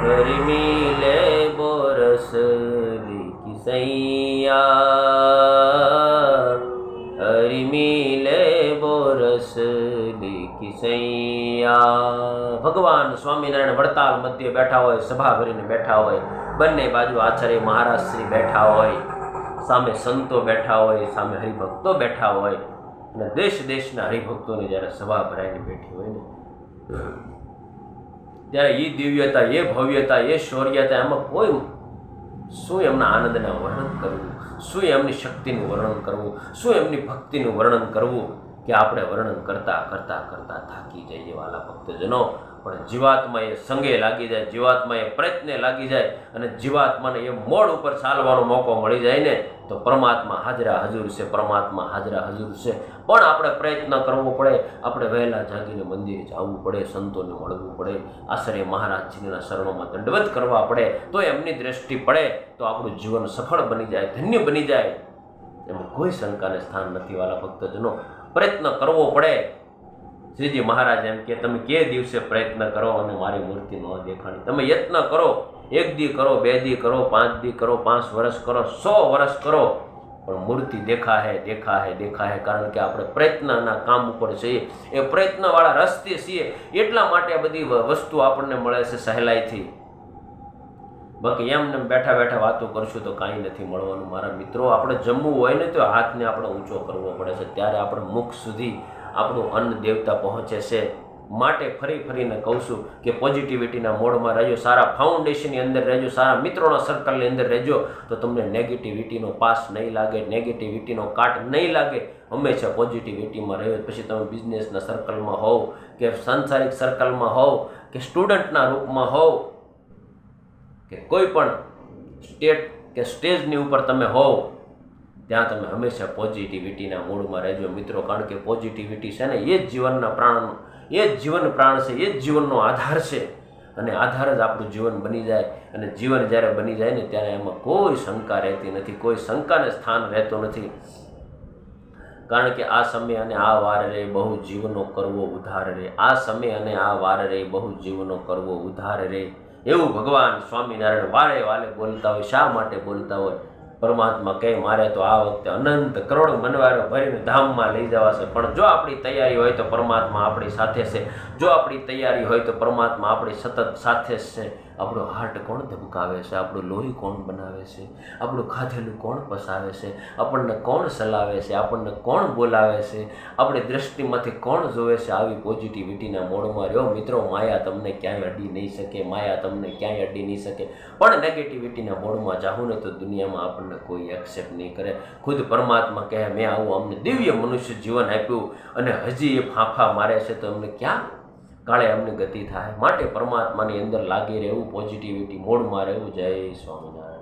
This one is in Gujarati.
हरि मिले बोरस की सैया, हरि मिले बोरस की सैया। भगवान स्वामीनारायण वड़ताल मध्य बैठा हो, सभा भरीने बैठा हो, बने बाजू आचार्य महाराज श्री बैठा हो, सामे संतो बैठा हो, सामे हरिभक्तो बैठा हो, देश देशना हरिभक्तों ने जયારે सभा भराઈને बैठी હોય ને ત્યારે એ દિવ્યતા, એ ભવ્યતા, એ શૌર્યતા, એમાં કોઈ શું એમના આનંદના વર્ણન કરવું, શું એમની શક્તિનું વર્ણન કરવું, શું એમની ભક્તિનું વર્ણન કરવું કે આપણે વર્ણન કરતા કરતા કરતા થાકી જઈએ વાલા ભક્તજનો। પણ જીવાત્મા એ સંગે લાગી જાય, જીવાત્મા એ પ્રયત્ને લાગી જાય અને જીવાત્માને એ મોડ ઉપર ચાલવાનો મોકો મળી જાય ને તો પરમાત્મા હાજરા હજુર છે, પરમાત્મા હાજરા હજુર છે। પણ આપણે પ્રયત્ન કરવો પડે, આપણે વહેલા જાગીને મંદિરે જવું પડે, સંતોને મળવું પડે, આચાર્ય મહારાજજીના શરણોમાં દંડવત કરવા પડે, તો એમની દ્રષ્ટિ પડે તો આપણું જીવન સફળ બની જાય, ધન્ય બની જાય, એમાં કોઈ શંકાને સ્થાન નથી વાલા ભક્તજનો। પ્રયત્ન કરવો પડે। શ્રીજી મહારાજ એમ કે તમે કે દિવસે પ્રયત્ન કરો અને મારી મૂર્તિ ન દેખાણી, તમે યત્ન કરો, 1 દી કરો, 2 દી કરો, 5 દી કરો, 5 વર્ષ કરો, 100 વર્ષ કરો, પણ મૂર્તિ દેખાય દેખાય દેખાય, કારણ કે આપણે પ્રયત્નના કામ ઉપર છીએ, એ પ્રયત્નવાળા રસ્તે છીએ, એટલા માટે આ બધી વસ્તુ આપણને મળે છે સહેલાઈથી। બાકી એમને બેઠા બેઠા વાતો કરશું તો કાંઈ નથી મળવાનું મારા મિત્રો। આપણે જમવું હોય ને તો હાથને આપણે ઊંચો કરવો પડે છે, ત્યારે આપણે મુખ સુધી આપણું અન્ન દેવતા પહોંચે છે। માટે ફરી ફરીને કહું છું કે પોઝિટિવિટીના મોડમાં રહેજો, સારા ફાઉન્ડેશનની અંદર રહેજો, સારા મિત્રોના સર્કલની અંદર રહેજો, તો તમને નેગેટિવિટીનો પાસ નહીં લાગે, નેગેટિવિટીનો કાટ નહીં લાગે। હંમેશા પોઝિટિવિટીમાં રહ્યો, પછી તમે બિઝનેસના સર્કલમાં હોવ કે સાંસારિક સર્કલમાં હોવ કે સ્ટુડન્ટના રૂપમાં હોવ કે કોઈ પણ સ્ટેટ કે સ્ટેજની ઉપર તમે હોવ, ત્યાં તમે હંમેશા પોઝિટિવિટીના મૂડમાં રહેજો મિત્રો। કારણ કે પોઝિટિવિટી છે ને એ જ જીવનના પ્રાણનો, એ જ જીવન પ્રાણ છે, એ જ જીવનનો આધાર છે, અને આધાર જ આપણું જીવન બની જાય। અને જીવન જ્યારે બની જાય ને ત્યારે એમાં કોઈ શંકા રહેતી નથી, કોઈ શંકાને સ્થાન રહેતું નથી। કારણ કે આ સમય અને આ વાર રે બહુ જીવનો કરવો ઉધાર રે, આ સમય અને આ વાર રે બહુ જીવનો કરવો ઉધાર રે, એવું ભગવાન સ્વામિનારાયણ વારે વાલે બોલતા હોય। શા માટે બોલતા હોય? પરમાત્મા કહે મારે તો આ વખતે અનંત કરોડ મનવારો ભરીને ધામમાં લઈ જવાશે, પણ જો આપણી તૈયારી હોય તો પરમાત્મા આપણી સાથે છે, જો આપણી તૈયારી હોય તો પરમાત્મા આપણી સતત સાથે જ છે। આપણું હાર્ટ કોણ ધબકાવે છે, આપણું લોહી કોણ બનાવે છે, આપણું ખાધેલું કોણ પસાવે છે, આપણને કોણ સલાવે છે, આપણને કોણ બોલાવે છે, આપણી દ્રષ્ટિમાંથી કોણ જોવે છે। આવી પોઝિટિવિટીના મોડમાં રહ્યો મિત્રો, માયા તમને ક્યાંય અડી નહીં શકે, માયા તમને ક્યાંય અડી નહીં શકે। પણ નેગેટિવિટીના મોડમાં જાઉં ને તો દુનિયામાં આપણને કોઈ એક્સેપ્ટ નહીં કરે। ખુદ પરમાત્મા કહે મેં આવું અમને દિવ્ય મનુષ્ય જીવન આપ્યું અને હજી એ ફાંફા મારે છે તો અમને ક્યાં કાળે એમની ગતિ થાય। માટે પરમાત્માની અંદર લાગી રહેવું, પોઝિટિવિટી મોડમાં રહેવું। જય સ્વામિનારાયણ।